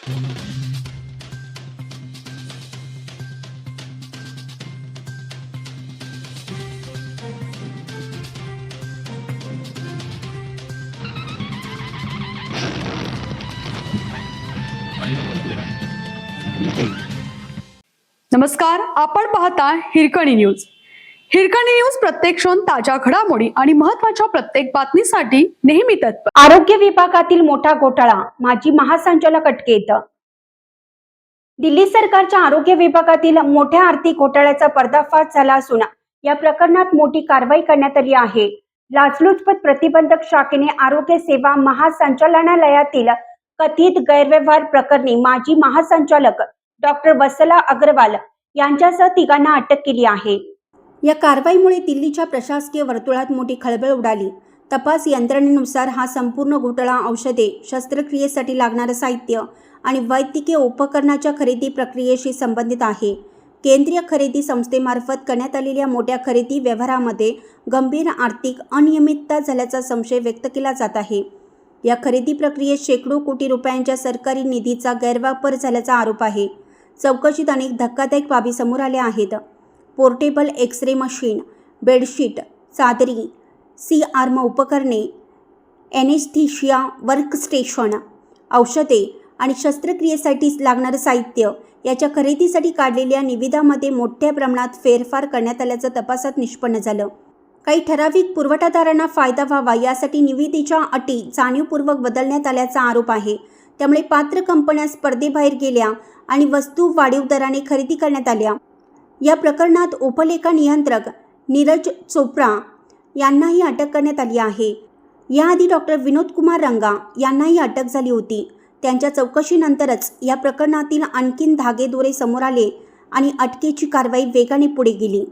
नमस्कार, आपण पाहता हिरकणी न्यूज. हिरकणी न्यूज प्रत्येक क्षण ताज्या घडामोडी आणि महत्त्वाच्या प्रत्येक बातमीसाठी नेहमी तत्पर. आरोग्य विभागातील मोठा घोटाळा, माजी महासंचालक अटकेत. दिल्ली सरकारच्या आरोग्य विभागातील मोठ्या आर्थिक घोटाळ्याचा पर्दाफाश झाला असून या प्रकरणात मोठी कारवाई करण्यात आली आहे. लाचलुचपत प्रतिबंधक शाखेने आरोग्य सेवा महासंचालनालयातील कथित गैरव्यवहार प्रकरणी माजी महासंचालक डॉक्टर वत्सला अग्रवाल यांच्यासह तिघांना अटक केली आहे. या कारवाईमुळे दिल्लीच्या प्रशासकीय वर्तुळात मोठी खळबळ उडाली. तपास यंत्रणेनुसार हा संपूर्ण घोटाळा औषधे, शस्त्रक्रियेसाठी लागणारं साहित्य आणि वैद्यकीय उपकरणाच्या खरेदी प्रक्रियेशी संबंधित आहे. केंद्रीय खरेदी संस्थेमार्फत करण्यात आलेल्या मोठ्या खरेदी व्यवहारामध्ये गंभीर आर्थिक अनियमितता झाल्याचा संशय व्यक्त केला जात आहे. या खरेदी प्रक्रियेत शेकडो कोटी रुपयांच्या सरकारी निधीचा गैरवापर झाल्याचा आरोप आहे. चौकशीत अनेक धक्कादायक बाबी समोर आल्या आहेत. पोर्टेबल एक्स-रे मशीन, बेडशीट, चादरी, सी-आर्म उपकरणे, एनेस्थीशिया वर्कस्टेशन, औषधे आणि शस्त्रक्रियेसाठी लागणारं साहित्य याच्या खरेदीसाठी काढलेल्या निविदामध्ये मोठ्या प्रमाणात फेरफार करण्यात आल्याचं तपासात निष्पन्न झालं. काही ठराविक पुरवठादारांना फायदा व्हावा यासाठी निविदेच्या अटी जाणीवपूर्वक बदलण्यात आल्याचा आरोप आहे. त्यामुळे पात्र कंपन्या स्पर्धेबाहेर गेल्या आणि वस्तू वाढीव दराने खरेदी करण्यात आल्या. या प्रकरणात उपलेखा नियंत्रक नीरज चोप्रा यांनाही अटक करण्यात आली आहे. याआधी डॉक्टर विनोद कुमार रंगा यांनाही अटक झाली होती. त्यांच्या चौकशीनंतरच या प्रकरणातील आणखीन धागेदोरे समोर आले आणि अटकेची कारवाई वेगाने पुढे गेली.